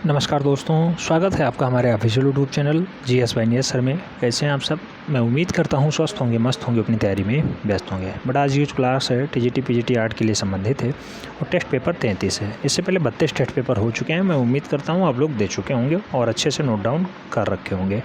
नमस्कार दोस्तों, स्वागत है आपका हमारे official YouTube channel GS by नियस सर में। कैसे हैं आप सब? मैं उम्मीद करता हूं स्वस्थ होंगे, मस्त होंगे, अपनी तैयारी में व्यस्त होंगे। बट आज ये जो क्लास है TGT PGT आर्ट के लिए संबंधित है और टेस्ट पेपर 33 है। इससे पहले 32 टेस्ट पेपर हो चुके हैं। मैं उम्मीद करता हूँ आप लोग दे चुके होंगे और अच्छे से नोट डाउन कर रखे होंगे।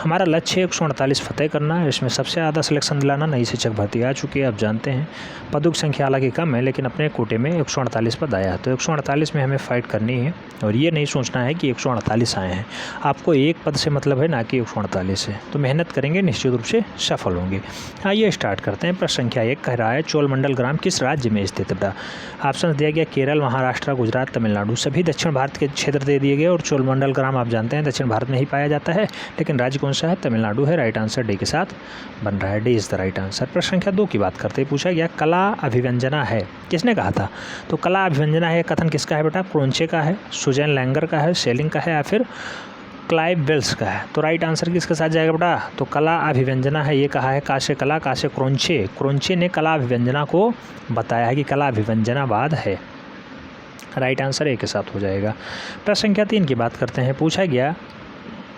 हमारा लक्ष्य है 148 फतेह करना है। इसमें सबसे ज़्यादा सिलेक्शन दिलाना। नई शिक्षक भर्ती आ चुकी है, आप जानते हैं। पदों की संख्या हालांकि कम है, लेकिन अपने कोटे में 148 पद आया है। तो 148 में हमें फाइट करनी है और ये नहीं सोचना है कि 148 आए हैं। आपको एक पद से मतलब है, ना कि 148 से। तो मेहनत करेंगे, निश्चित रूप से सफल होंगे। आइए स्टार्ट करते हैं। प्रश्न संख्या 1 कह रहा है चोलमंडल ग्राम किस राज्य में स्थित है? ऑप्शन दिया गया केरल, महाराष्ट्र, गुजरात, तमिलनाडु। सभी दक्षिण भारत के क्षेत्र दे दिए गए और चोलमंडल ग्राम आप जानते हैं दक्षिण भारत में ही पाया जाता है, लेकिन राज्य कौन सा है? तमिलनाडु है। राइट आंसर डी के साथ बन रहा है। D is the right answer. प्रश्न संख्या 2 की बात करते हैं। पूछा गया कला अभिव्यंजना है, किसने कहा था? तो कला अभिव्यंजना है कथन किसका है बेटा? क्रोंचे का है, सुजैन लैंगर का है, शेलिंग का है या फिर क्लाइव वेल्स का है? तो राइट आंसर किसके साथ जाएगा बेटा? तो कला अभिव्यंजना है, ये कहा है काश्य कला, काश्य क्रोंचे। क्रोंचे ने कला अभिव्यंजना को बताया है कि कला अभिव्यंजनावाद है। राइट आंसर ए के साथ हो जाएगा। प्रश्न संख्या 3 की बात करते हैं। पूछा गया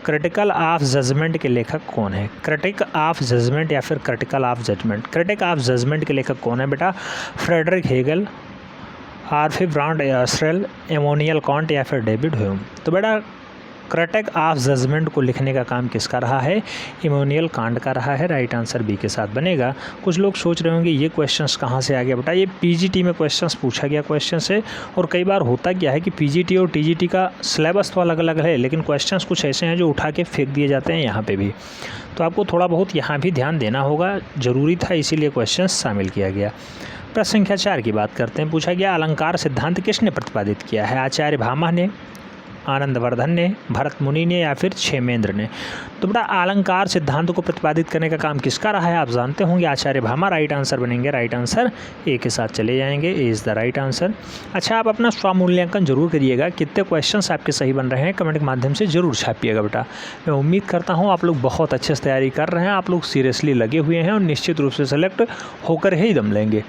क्रिटिकल ऑफ जजमेंट के लेखक कौन है? क्रिटिक ऑफ जजमेंट या फिर critical of judgment? Critique of judgment के लेखक कौन है बेटा? Frederick Hegel, Arthur Brand Russell, Immanuel Kant या फिर डेविड ह्यूम? तो बेटा क्रिटिक ऑफ जजमेंट को लिखने का काम किसका रहा है? इमैनुअल कांट का रहा है। राइट आंसर बी के साथ बनेगा। कुछ लोग सोच रहे होंगे ये क्वेश्चंस कहाँ से आ गया बेटा? ये PGT में क्वेश्चंस पूछा गया क्वेश्चन है। और कई बार होता क्या है कि PGT और TGT का सिलेबस तो अलग अलग है, लेकिन क्वेश्चंस कुछ ऐसे हैं जो उठा के फेंक दिए जाते हैं यहाँ पर भी। तो आपको थोड़ा बहुत यहाँ भी ध्यान देना होगा, ज़रूरी था, इसीलिए क्वेश्चन शामिल किया गया। प्रश्न संख्या 4 की बात करते हैं। पूछा गया अलंकार सिद्धांत किसने प्रतिपादित किया है? आचार्य भामा ने, आनंदवर्धन ने, भरत मुनि ने या फिर क्षेमेंद्र ने? तो बेटा अलंकार सिद्धांत को प्रतिपादित करने का काम किसका रहा है? आप जानते होंगे आचार्य भामा। राइट आंसर बनेंगे। राइट आंसर ए के साथ चले जाएंगे। A is the right answer. अच्छा, आप अपना स्वमूल्यांकन जरूर करिएगा। कितने क्वेश्चंस आपके सही बन रहे हैं कमेंट के माध्यम से जरूर छापिएगा बेटा। मैं उम्मीद करता हूँ आप लोग बहुत अच्छे से तैयारी कर रहे हैं, आप लोग सीरियसली लगे हुए हैं और निश्चित रूप से सेलेक्ट होकर ही दम लेंगे।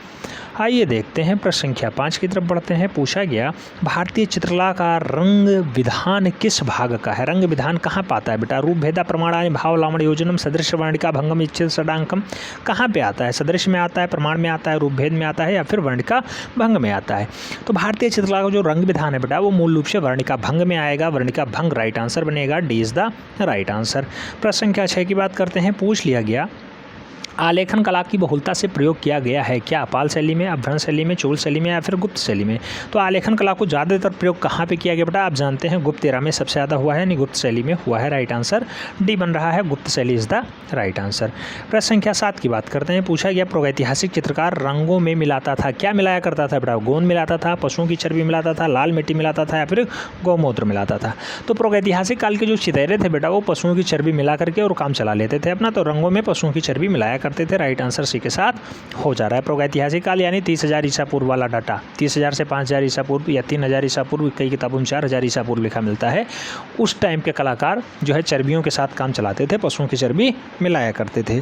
आइए देखते हैं, प्रश्न संख्या 5 की तरफ बढ़ते हैं। पूछा गया भारतीय चित्रकला का रंग विधान किस भाग का है? रंग विधान कहाँ पाता है बेटा? रूप भेदा प्रमाण भाव लावण योजनम सदृश वर्णिका भंगम इच्छित षडांकम कहाँ पे आता है? सदृश में आता है, प्रमाण में आता है, रूप भेद में आता है या फिर वर्णिका भंग में आता है? तो भारतीय चित्रकला का जो रंग विधान है बेटा वो मूल रूप से वर्णिका भंग में आएगा। वर्णिका भंग राइट आंसर बनेगा। D is the right answer. प्रश्न संख्या 6 की बात करते हैं। पूछ लिया गया आलेखन कला की बहुलता से प्रयोग किया गया है क्या? पाल शैली में, अभ्रंश शैली में, चोल शैली में या फिर गुप्त शैली में? तो आलेखन कला को ज़्यादातर प्रयोग कहाँ पे किया गया बेटा? आप जानते हैं गुप्त एरा में सबसे ज़्यादा हुआ है, यानी गुप्त शैली में हुआ है। राइट आंसर डी बन रहा है। गुप्त शैली इज़ द राइट आंसर। प्रश्न संख्या 7 की बात करते हैं। पूछा गया प्रागैतिहासिक चित्रकार रंगों में मिलाता था, क्या मिलाया करता था बेटा? गोंद मिलाता था, पशुओं की चर्बी मिलाता था, लाल मिट्टी मिलाता था या फिर गौमूत्र मिलाता था? तो प्रागैतिहासिक काल के जो चितैरे थे बेटा वो पशुओं की चर्बी मिला करके और काम चला लेते थे अपना। तो रंगों में पशुओं की चर्बी मिलाया करते थे। राइट आंसर सी के साथ हो जा रहा है। प्रागैतिहासिक काल यानी 30,000 ईसा पूर्व वाला डाटा, 30,000 से 5,000 ईसा पूर्व या 3,000 ईसा पूर्व, कई किताबों में 4,000 ईसा पूर्व लिखा मिलता है। उस टाइम के कलाकार जो है चर्बियों के साथ काम चलाते थे, पशुओं की चर्बी मिलाया करते थे।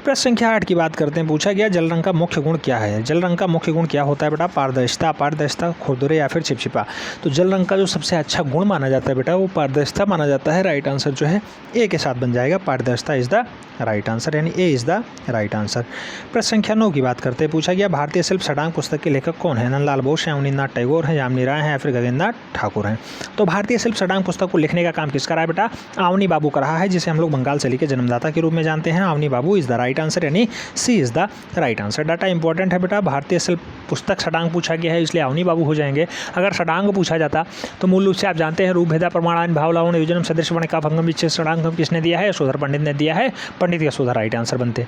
प्रश्न संख्या 8 की बात करते हैं। पूछा गया जल रंग का मुख्य गुण क्या है? जल रंग का मुख्य गुण क्या होता है बेटा? पारदर्शिता, अपारदर्शिता, खुरदुरे या फिर चिपचिपा? तो जल रंग का जो सबसे अच्छा गुण माना जाता है बेटा वो पारदर्शिता माना जाता है। राइट आंसर जो है ए के साथ बन जाएगा। पारदर्शिता इज़ द राइट आंसर, यानी A is the right answer. प्रश्न संख्या 9 की बात करते हैं। पूछा गया भारतीय शिल्प षडांग पुस्तक के लेखक कौन है? नंदलाल बोस हैं, अवनींद्रनाथ टैगोर हैं, यामिनी राय हैं या फिर गगनेंद्रनाथ ठाकुर हैं? तो भारतीय शिल्प षडांग पुस्तक को लिखने का काम किसका रहा है बेटा? आवनी बाबू का रहा है, जिसे हम लोग बंगाल शैली के जन्मदाता के रूप में जानते हैं। Avni Babu is the right answer, यानी C is the right answer. Data important है बेटा। भारतीय शिल्प पुस्तक षडांग पूछा गया है, इसलिए आवनी बाबू हो जाएंगे। अगर षडांग पूछा जाता तो मूल रूप से आप जानते हैं रूप भेदा प्रमाण भाव लावण योजनम सदृश वर्णिका भंगम इच्छित षडांकम किसने दिया है? यशोधर पंडित ने दिया है। पंडित यशोधर राइट आंसर बनते।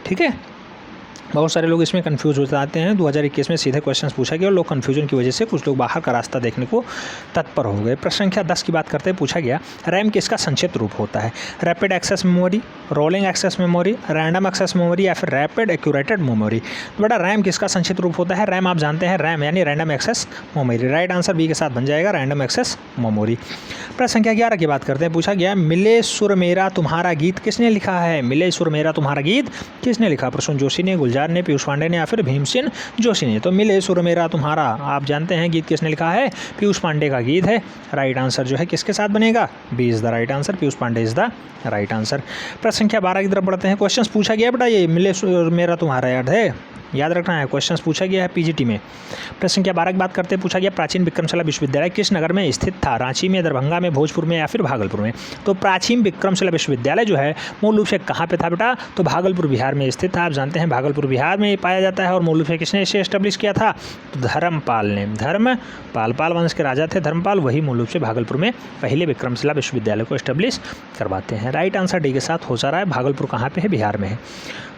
ठीक है, बहुत सारे लोग इसमें कंफ्यूज हो जाते हैं। 2021 में सीधे क्वेश्चंस पूछा गया और लोग कंफ्यूजन की वजह से कुछ लोग बाहर का रास्ता देखने को तत्पर हो गए। प्रश्न संख्या 10 की बात करते हैं। पूछा गया रैम किसका संक्षिप्त रूप होता है? Rapid access memory, rolling access memory, random access memory या फिर रैपिड एक्यूरेटेड मेमोरी? तो बेटा रैम किसका संक्षिप्त रूप होता है? रैम आप जानते हैं रैम यानी random access memory. Right answer B के साथ बन जाएगा, रैंडम एक्सेस मेमोरी। प्रश्न संख्या 11 की बात करते हैं। पूछा गया मिले सुर मेरा तुम्हारा गीत किसने लिखा है? मिले सुर मेरा तुम्हारा गीत किसने लिखा? प्रसून जोशी ने, गुलजार गुलजार ने, पीयूष पांडे ने या फिर भीमसेन जोशी ने। तो मिले सुर मेरा तुम्हारा, आप जानते हैं गीत किसने लिखा है, पीयूष पांडे का गीत है। राइट आंसर जो है किसके साथ बनेगा, B is the right answer, Piyush Pandey is the right answer. प्रश्न संख्या 12 की तरफ बढ़ते हैं। क्वेश्चन पूछा गया बेटा, ये मिले सुर मेरा तुम्हारा याद रखना है, क्वेश्चंस पूछा गया है पीजीटी में। प्रश्न संख्या 12 की बात करते हैं, पूछा गया प्राचीन विक्रमशिला विश्वविद्यालय किस नगर में स्थित था, रांची में, दरभंगा में, भोजपुर में या फिर भागलपुर में। तो प्राचीन विक्रमशिला विश्वविद्यालय जो है मूल रूप से कहाँ पे था बेटा, तो भागलपुर बिहार में स्थित था। आप जानते हैं भागलपुर बिहार में पाया जाता है और मूल रूप से किसने इसे एस्टेब्लिश किया था, तो धर्मपाल ने। धर्मपाल, पाल वंश के राजा थे धर्मपाल, वही मूल रूप से भागलपुर में पहले विक्रमशिला विश्वविद्यालय को एस्टेब्लिश करवाते हैं। राइट आंसर डी के साथ हो जा रहा है, भागलपुर कहाँ पे है, बिहार में है।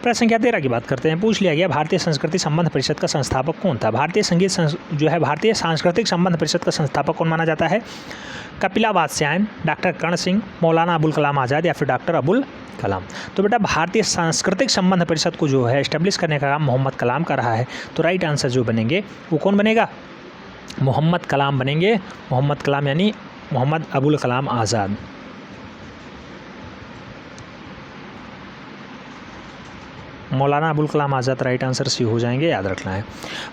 प्रश्न संख्या 13 की बात करते हैं, पूछ लिया गया भारतीय संस्कृति संबंध परिषद का संस्थापक कौन था। भारतीय सांस्कृतिक संबंध परिषद का संस्थापक कौन माना जाता है, कपिला वात्स्यायन, डॉक्टर कर्ण सिंह, मौलाना अबुल कलाम आज़ाद या फिर डॉक्टर अबुल कलाम। तो बेटा भारतीय सांस्कृतिक संबंध परिषद को जो है एस्टेब्लिश करने का काम मोहम्मद कलाम का रहा है। तो राइट आंसर जो बनेंगे वो कौन बनेगा, मोहम्मद कलाम बनेंगे। मोहम्मद कलाम यानी Mohammad Abul Kalam Azad. Maulana Abul Kalam Azad right answer C हो जाएंगे, याद रखना है।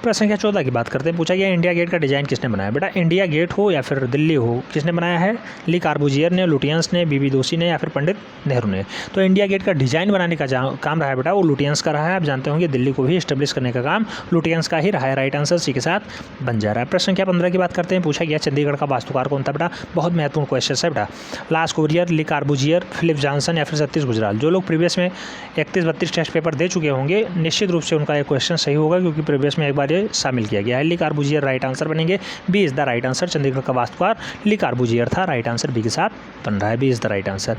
प्रश्न संख्या 14 की बात करते हैं, पूछा गया इंडिया गेट का डिज़ाइन किसने बनाया। बेटा इंडिया गेट हो या फिर दिल्ली हो, किसने बनाया है, ली कार्बूजियर ने, लुटियंस ने, बीबी दोशी ने या फिर पंडित नेहरू ने। तो इंडिया गेट का डिज़ाइन बनाने का काम रहा है बेटा वो लुटियंस का रहा है। आप जानते होंगे दिल्ली को भी इस्टेब्लिश करने का काम लुटियंस का ही रहा है। राइट आंसर सी के साथ बन जा रहा है। प्रश्न संख्या 15 की बात करते हैं, पूछा गया चंडीगढ़ का वास्तुकार कौन था। बेटा बहुत महत्वपूर्ण क्वेश्चन है बेटा, लास कोरियर, ली कार्बूजियर, फिलिप जॉनसन या फिर सतीश गुजराल। जो लोग प्रीवियस में 31-32 टेस्ट पेपर दे चुके होंगे निश्चित रूप से उनका ये क्वेश्चन सही होगा, क्योंकि प्रीवियस में एक बार ये शामिल किया गया है। ली कार्बूजियर राइट आंसर बनेंगे, B is the right answer. Chandigarh का वास्तुकार ली कार्बूजियर था, राइट आंसर बी के साथ बन रहा है, B is the right answer.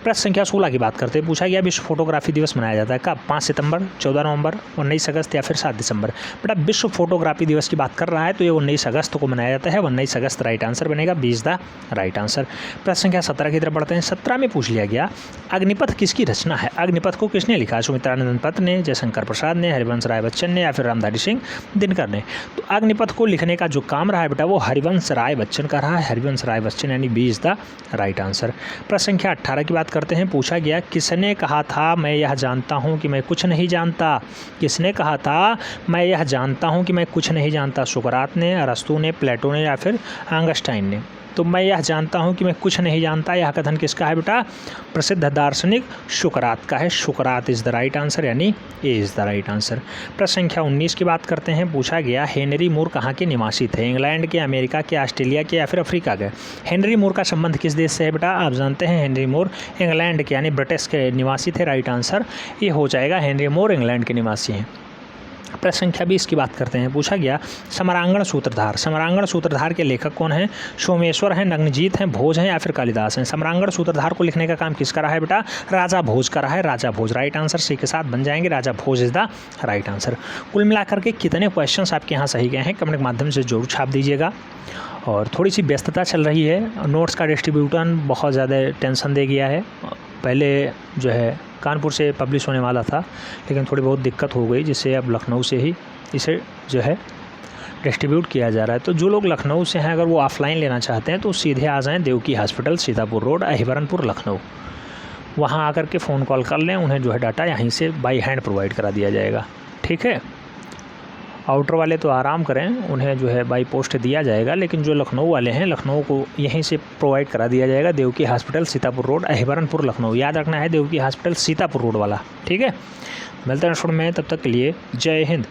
प्रश्न संख्या 16 की बात करते हैं, पूछा गया विश्व फोटोग्राफी दिवस मनाया जाता है कब, 5 सितंबर, 14 नवंबर, 19 अगस्त या फिर 7 दिसंबर। बेटा विश्व फोटोग्राफी दिवस की बात कर रहा है तो ये 19 अगस्त को मनाया जाता है, 19 अगस्त राइट आंसर बनेगा, B is the right answer. प्रश्न संख्या 17 की तरफ बढ़ते हैं। 17 में पूछ लिया गया अग्निपथ किसकी रचना है। अग्निपथ को किसने लिखा, सुमित्रानंद पन्त ने, जयशंकर प्रसाद ने, हरिवंश राय बच्चन ने या फिर रामधारी सिंह दिनकर ने। तो अग्निपथ को लिखने का जो काम रहा है बेटा वो हरिवंश राय बच्चन का रहा है, हरिवंश राय बच्चन यानी B is the right answer. प्रश्न संख्या 18 की बात करते हैं, पूछा गया किसने कहा था मैं यह जानता हूं कि मैं कुछ नहीं जानता। किसने कहा था मैं यह जानता हूं कि मैं कुछ नहीं जानता, सुकरात ने, अरस्तू ने, प्लेटो ने या फिर आइंस्टाइन ने। तो मैं यह जानता हूं कि मैं कुछ नहीं जानता, यह कथन किसका है बेटा, प्रसिद्ध दार्शनिक सुकरात का है। सुकरात इज़ द राइट आंसर यानी A is the right answer. प्रश्न संख्या 19 की बात करते हैं, पूछा गया हेनरी मूर कहाँ के निवासी थे, इंग्लैंड के, अमेरिका के, ऑस्ट्रेलिया के या फिर अफ्रीका के। हेनरी मूर का संबंध किस देश से है बेटा, आप जानते हैं हेनरी मूर इंग्लैंड के यानी ब्रिटिश के निवासी थे। राइट आंसर ये हो जाएगा, हेनरी मूर इंग्लैंड के निवासी हैं। प्रश्न संख्या 20 की बात करते हैं, पूछा गया समरांगण सूत्रधार। समरांगण सूत्रधार के लेखक कौन हैं, सोमेश्वर हैं, नग्नजीत हैं, भोज हैं या फिर कालिदास हैं। समरांगण सूत्रधार को लिखने का काम किसका रहा है बेटा, राजा भोज का रहा है, राजा भोज। राइट आंसर सी के साथ बन जाएंगे, राजा भोज इज़ द राइट आंसर। कुल मिलाकर के कितने क्वेश्चन आपके यहाँ सही गए हैं कमेंट के माध्यम से जरूर छाप दीजिएगा। और थोड़ी सी व्यस्तता चल रही है, नोट्स का डिस्ट्रीब्यूटन बहुत ज़्यादा टेंशन दे गया है। पहले जो है कानपुर से पब्लिश होने वाला था, लेकिन थोड़ी बहुत दिक्कत हो गई, जिससे अब लखनऊ से ही इसे जो है डिस्ट्रीब्यूट किया जा रहा है। तो जो लोग लखनऊ से हैं अगर वो ऑफलाइन लेना चाहते हैं तो सीधे आ जाएं देवकी हॉस्पिटल, सीतापुर रोड, अहिबरनपुर, लखनऊ। वहाँ आकर के फ़ोन कॉल कर लें, उन्हें जो है डाटा यहीं से बाई हैंड प्रोवाइड करा दिया जाएगा। ठीक है, आउटर वाले तो आराम करें, उन्हें जो है बाई पोस्ट दिया जाएगा, लेकिन जो लखनऊ वाले हैं लखनऊ को यहीं से प्रोवाइड करा दिया जाएगा। Devki hospital, Sitapur road, Ahibaranpur, Lucknow. याद रखना है देवकी हॉस्पिटल, सीतापुर रोड वाला। ठीक है, मिलते हैं शुरू में, तब तक के लिए जय हिंद।